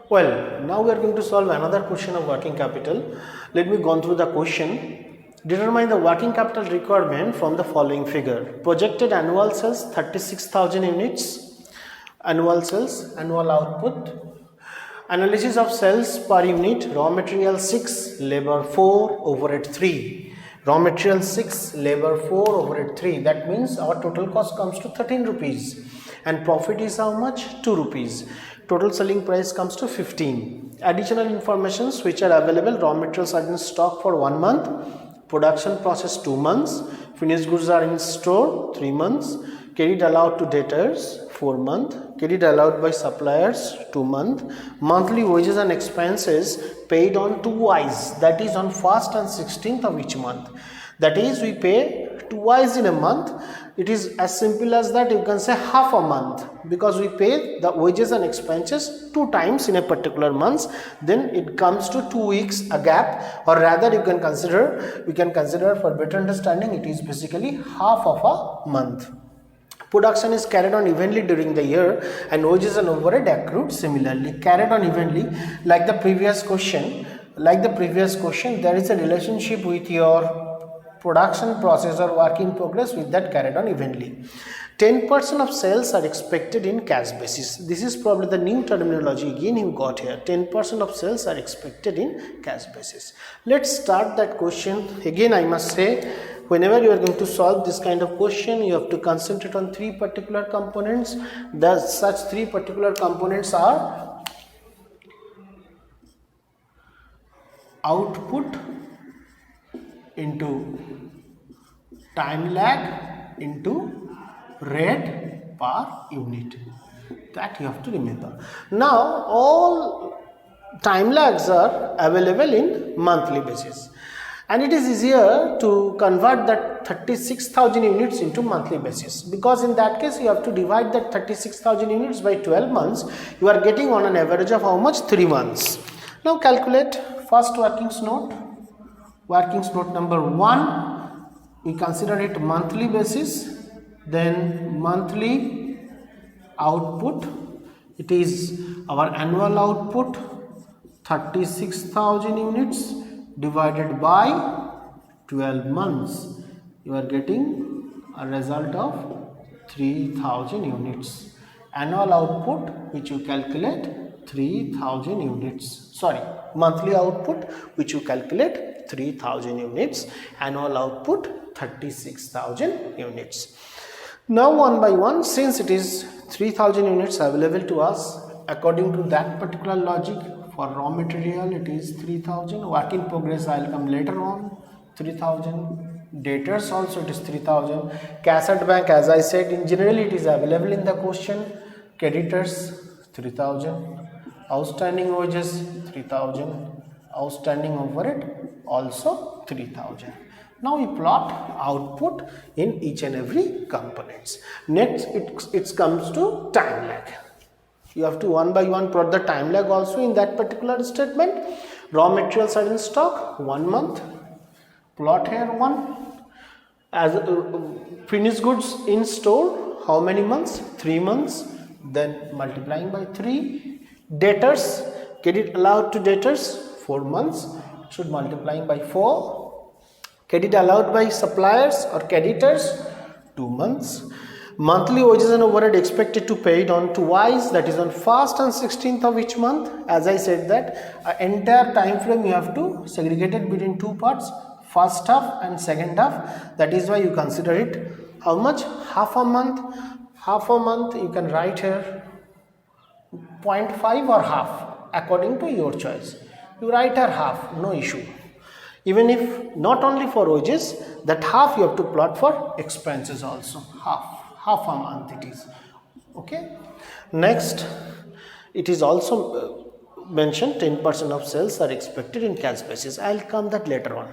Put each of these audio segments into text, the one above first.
Well, now we are going to solve another question of working capital. Let me go through the question. Determine the working capital requirement from the following figure. Projected annual sales 36,000 units, annual sales, annual output. Analysis of sales per unit, raw material 6, labor 4, overhead 3. Raw material 6, labor 4, overhead 3. That means our total cost comes to 13 rupees. And profit is how much? 2 rupees. Total selling price comes to 15. Additional informations which are available: raw materials are in stock for 1 month, production process 2 months, finished goods are in store 3 months, credit allowed to debtors 4 months, credit allowed by suppliers 2 months, monthly wages and expenses paid on 2 wise, that is on 1st and 16th of each month. That is, we pay 2 wise in a month. It is as simple as that. You can say half a month, because we pay the wages and expenses 2 times in a particular month. Then it comes to 2 weeks a gap, or rather we can consider for better understanding, it is basically half of a month. Production is carried on evenly during the year, and wages and overhead accrued similarly. Carried on evenly, like the previous question, there is a relationship with your production process or work in progress with that carried on evenly. 10% of sales are expected in cash basis. This is probably the new terminology again you got here. 10% of sales are expected in cash basis. Let's start that question. Again, I must say, whenever you are going to solve this kind of question, you have to concentrate on 3 particular components. Such 3 particular components are output into time lag into rate per unit. That you have to remember. Now, all time lags are available in monthly basis, and it is easier to convert that 36,000 units into monthly basis, because in that case you have to divide that 36,000 units by 12 months. You are getting on an average of how much? 3 months. Now calculate first workings note. Workings note number 1, we consider it monthly basis. Then monthly output, it is our annual output 36,000 units divided by 12 months. You are getting a result of 3,000 units. Annual output which you calculate 3,000 units. Sorry, monthly output which you calculate 3,000 units, annual output 36,000 units. Now one by one, since it is 3,000 units available to us, according to that particular logic, for raw material it is 3,000, work in progress I will come later on, 3,000, debtors also it is 3,000, cash at bank, as I said, in general it is available in the question, creditors 3,000, outstanding wages 3,000, outstanding overhead also 3,000. Now we plot output in each and every components. Next it comes to time lag. You have to one by one plot the time lag also in that particular statement. Raw materials are in stock 1 month, plot here 1. As finished goods in store, how many months? 3 months. Then multiplying by 3. Debtors, credit allowed to debtors 4 months, should multiplying by 4. Credit allowed by suppliers or creditors 2 months. Monthly wages and overhead expected to pay it on 2 wise, that is on 1st and 16th of each month. As I said that entire time frame you have to segregate it between 2 parts, first half and second half. That is why you consider it how much? Half a month. Half a month you can write here 0.5 or half according to your choice. You write here half, no issue. Even if not only for wages, that half you have to plot for expenses also. Half a month it is. Okay. Next, it is also mentioned 10% of sales are expected in cash basis. I will come that later on.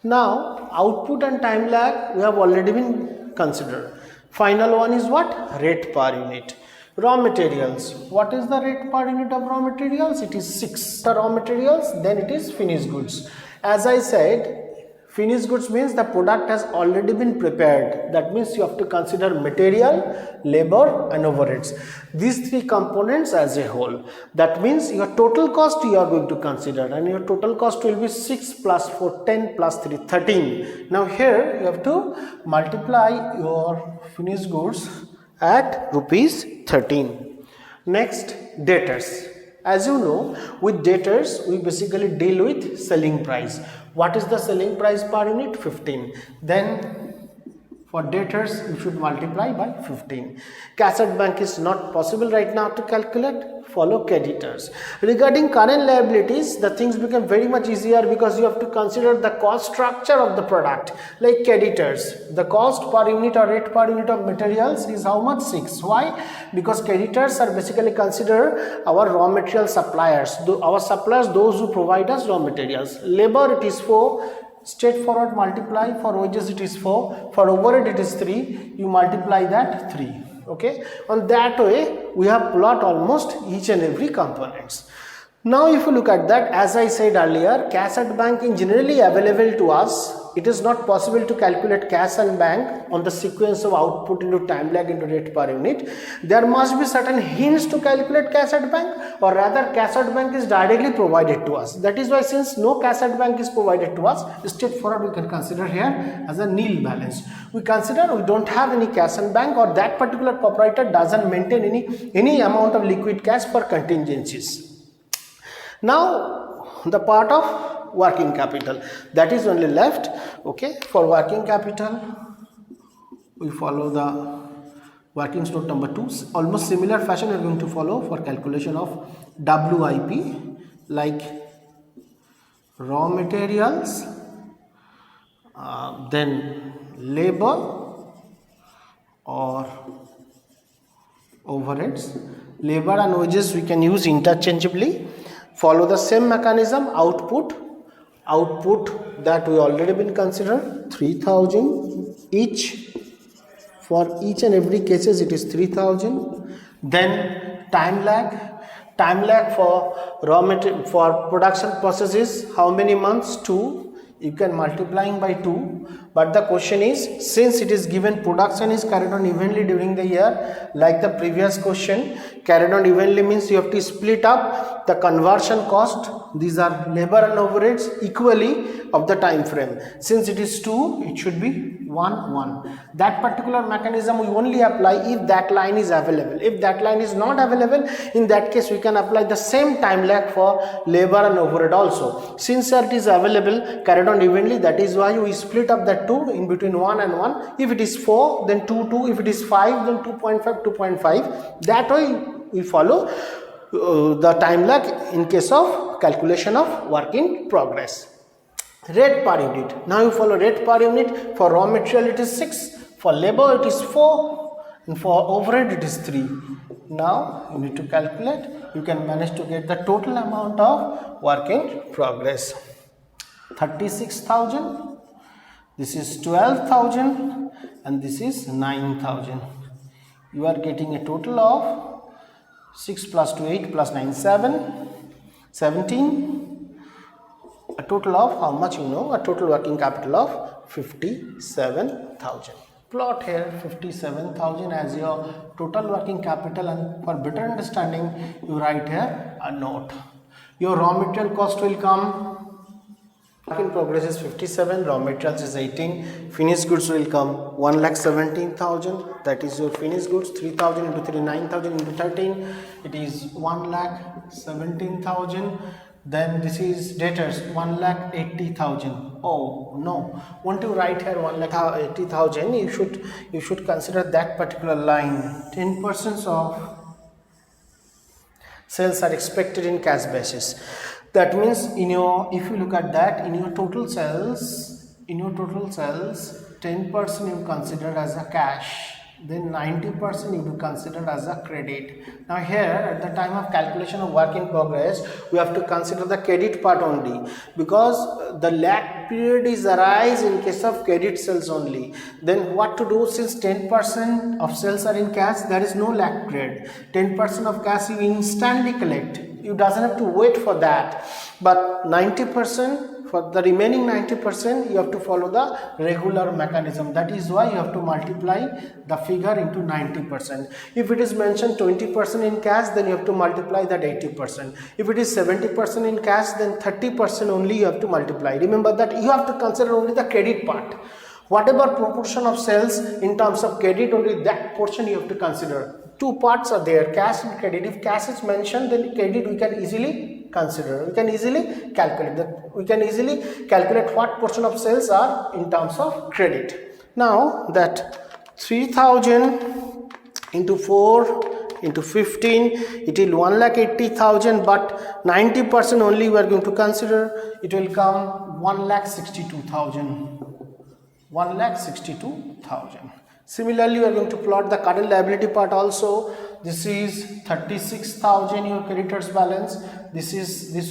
Now, output and time lag we have already been considered. Final one is what? Rate per unit. Raw materials. What is the rate per unit of raw materials? It is 6. The raw materials, then it is finished goods. As I said, Finished goods means the product has already been prepared. That means you have to consider material, labor and overheads. These three components as a whole. That means your total cost you are going to consider, and your total cost will be 6 plus 4, 10 plus 3, 13. Now here you have to multiply your finished goods at rupees 13. Next, debtors. As you know, with debtors we basically deal with selling price. What is the selling price per unit? 15. Then for debtors you should multiply by 15. Cash at bank is not possible right now to calculate. Follow creditors. Regarding current liabilities, the things become very much easier because you have to consider the cost structure of the product. Like creditors, the cost per unit or rate per unit of materials is how much? 6. Why? Because creditors are basically consider our raw material suppliers. Our suppliers, those who provide us raw materials. Labor, it is 4. Straightforward multiply. For wages it is 4. For overhead it is 3. You multiply that 3. Okay, on that way we have plot almost each and every components. Now if you look at that, as I said earlier, cash at bank is generally available to us. It is not possible to calculate cash and bank on the sequence of output into time lag into rate per unit. There must be certain hints to calculate cash at bank, or rather cash at bank is directly provided to us. That is why, since no cash at bank is provided to us, straightforward we can consider here as a nil balance. We consider we don't have any cash and bank, or that particular proprietor doesn't maintain any amount of liquid cash for contingencies. Now the part of working capital, that is only left. Okay, for working capital we follow the working note number 2. Almost similar fashion we are going to follow for calculation of WIP, like raw materials, then labor or overheads. Labor and wages we can use interchangeably. Follow the same mechanism. Output that we already been considered, 3000 each. For each and every cases it is 3000. Then time lag for raw material, for production processes, how many months? 2. You can multiplying by 2. But the question is, since it is given production is carried on evenly during the year, like the previous question, carried on evenly means you have to split up the conversion cost, these are labor and overheads, equally of the time frame. Since it is 2, it should be 1. That particular mechanism we only apply if that line is available. If that line is not available, in that case we can apply the same time lag for labor and overhead also. Since it is available, carried on evenly, that is why we split up that 2 in between 1 and 1. If it is 4, then 2. If it is 5, then 2.5. That way we follow the time lag in case of calculation of work in progress. Rate per unit. Now you follow rate per unit. For raw material it is 6, for labor it is 4, and for overhead it is 3. Now you need to calculate. You can manage to get the total amount of work in progress. 36,000. This is 12,000, and this is 9,000. You are getting a total of 6 plus 2, 8 plus 9, 17. A total of how much? A total working capital of 57,000. Plot here 57,000 as your total working capital, and for better understanding you write here a note. Your raw material cost will come. Work in progress is 57, raw materials is 18, finished goods will come 1,17,000, that is your finished goods. 3,000 into 3, 9,000 into 13, it is 1,17,000. Then this is debtors, 1,80,000. Oh no, want to write here 1,80,000, you should consider that particular line. 10% of sales are expected in cash basis. That means if you look at that, in your total sales, 10% you consider as a cash, then 90% you will consider as a credit. Now here at the time of calculation of work in progress, we have to consider the credit part only, because the lag period is arise in case of credit sales only. Then what to do? Since 10% of sales are in cash, there is no lag period. 10% of cash you instantly collect. You doesn't have to wait for that. But 90% for the remaining 90%, you have to follow the regular mechanism. That is why you have to multiply the figure into 90%. If it is mentioned 20% in cash, then you have to multiply that 80%. If it is 70% in cash, then 30% only you have to multiply. Remember that you have to consider only the credit part. Whatever proportion of sales in terms of credit, only that portion you have to consider. Two parts are there, cash and credit. If cash is mentioned, then credit we can easily consider. We can easily calculate that. We can easily calculate what portion of sales are in terms of credit. Now that 3000 into 4 into 15, it will 1,80,000, but 90% only we are going to consider. It will come 1,62,000. 1,62,000. Similarly, we are going to plot the current liability part also. This is 36,000 your creditors balance. This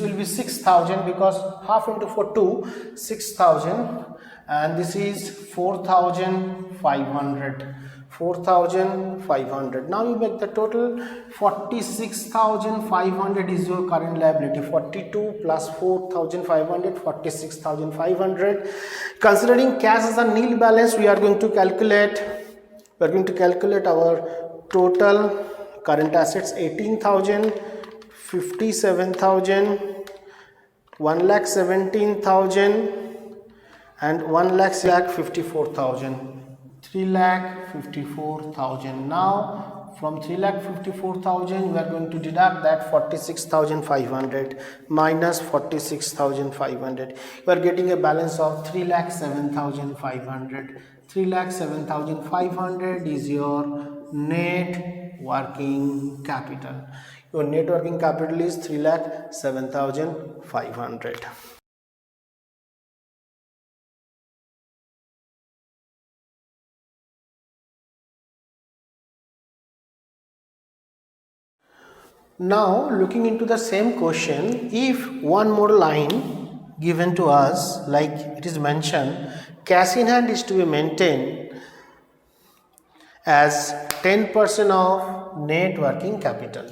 will be 6,000 because half into 4 2 6,000, and this is 4,500. 4,500. Now you make the total. 46,500 is your current liability. 42 plus 4,500, 46,500. Considering cash as a nil balance, we are going to calculate our total current assets: 18,000, 57,000, 1,17,000, and 1,54,000. 3,54,000. Now from 3,54,000 we are going to deduct that 46,500 minus 46,500. You are getting a balance of 3,07,500. 3,07,500 is your net working capital. Your net working capital is 3,07,500. Now looking into the same question, if one more line given to us, like it is mentioned, cash in hand is to be maintained as 10% of net working capital.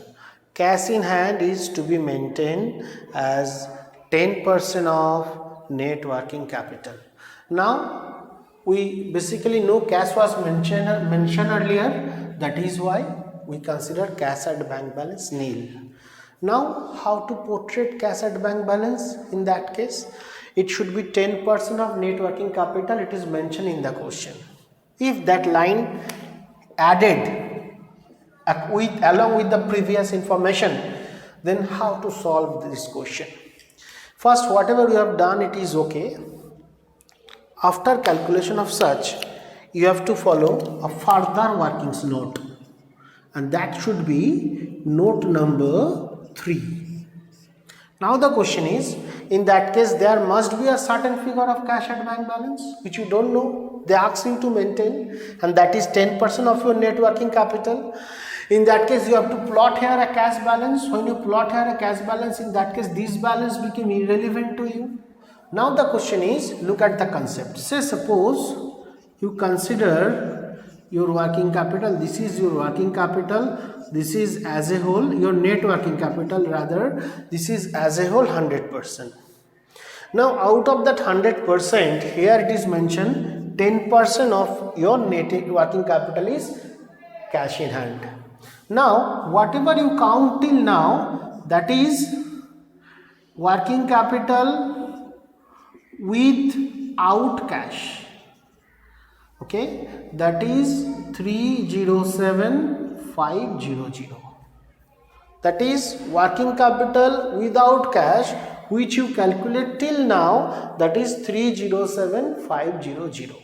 Cash in hand is to be maintained as 10% of net working capital. Now we basically know cash was mentioned earlier. That is why we consider cash at bank balance nil. Now how to portray cash at bank balance? In that case, it should be 10% of net working capital. It is mentioned in the question. If that line added along with the previous information, then how to solve this question? First, whatever you have done, it is okay. After calculation of such, you have to follow a further workings note, and that should be note number 3. Now the question is, in that case there must be a certain figure of cash at bank balance which you don't know. They ask you to maintain, and that is 10% of your net working capital. In that case you have to plot here a cash balance. When you plot here a cash balance, in that case this balance became irrelevant to you. Now the question is, look at the concept. Say suppose you consider your working capital. This is your working capital. This is as a whole your net working capital, rather this is as a whole 100%. Now out of that 100%, here it is mentioned 10% of your net working capital is cash in hand. Now whatever you count till now, that is working capital without cash. Okay, that is 307,500. That is working capital without cash, which you calculate till now, that is 307,500.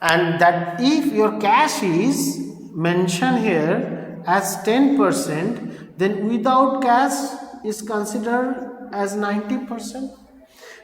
And that if your cash is mentioned here as 10%, then without cash is considered as 90%.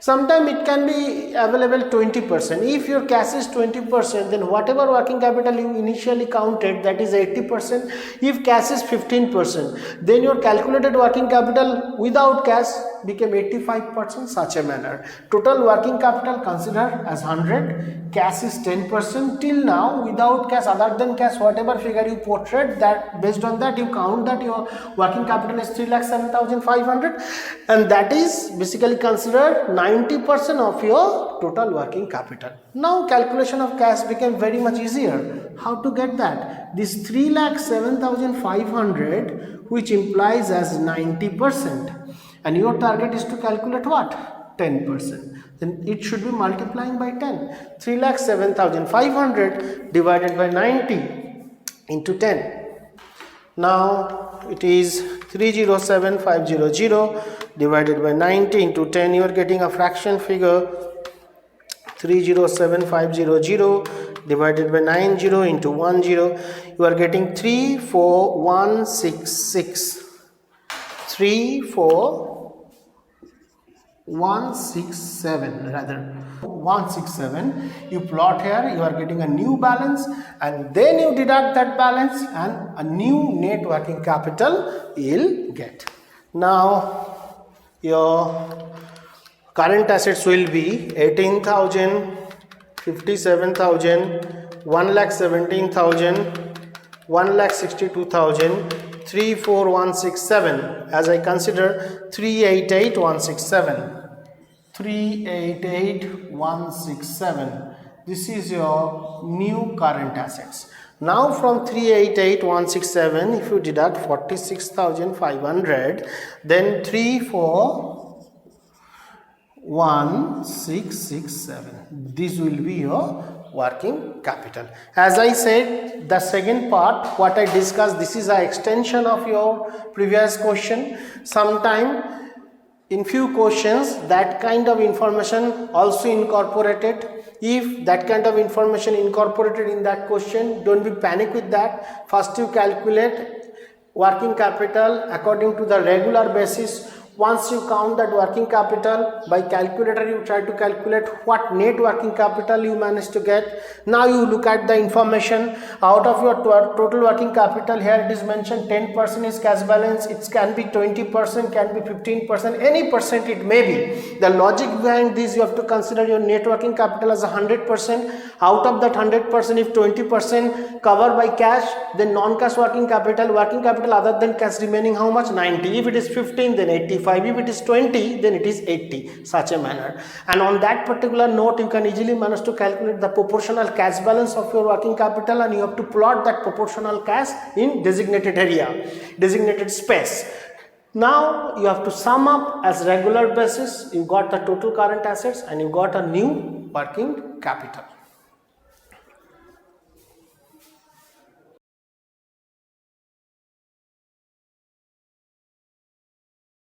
Sometimes it can be available 20%. If your cash is 20%, then whatever working capital you initially counted, that is 80%. If cash is 15%, then your calculated working capital without cash became 85%, such a manner. Total working capital considered as 100, cash is 10%. Till now, without cash, other than cash, whatever figure you portrayed, that based on that you count that your working capital is 3,07,500, and that is basically considered 90% of your total working capital. Now calculation of cash became very much easier. How to get that? This 3,07,500, which implies as 90%, and your target is to calculate what? 10%. Then it should be multiplying by 10. 3,07,500 divided by 90 into 10. Now it is 307,500 divided by 90 into 10. You are getting a fraction figure. 307,500 divided by 90 into 10. You are getting 34166. 34167 rather. 167. You plot here, you are getting a new balance, and then you deduct that balance and a new net working capital you'll get. Now your current assets will be 18,000, 57,000, 1,17,000, 1,62,000, 34167, as I consider 388,167. 388,167. This is your new current assets. Now from 388,167, if you deduct 46,500, then 341,667. This will be your working capital. As I said, the second part, what I discussed, this is an extension of your previous question. Sometime in few questions that kind of information also incorporated. If that kind of information incorporated in that question, don't be panic with that. First you calculate working capital according to the regular basis. Once you count that working capital by calculator, you try to calculate what net working capital you managed to get. Now you look at the information out of your total working capital. Here it is mentioned 10% is cash balance. It can be 20%, can be 15%, any percent it may be. The logic behind this, you have to consider your net working capital as 100%. Out of that 100%, if 20% covered by cash, then non-cash working capital other than cash remaining how much? 90. If it is 15, then 85. If it is 20, then it is 80, such a manner. And on that particular note, you can easily manage to calculate the proportional cash balance of your working capital, and you have to plot that proportional cash in designated area, designated space. Now you have to sum up as regular basis. You got the total current assets and you got a new working capital.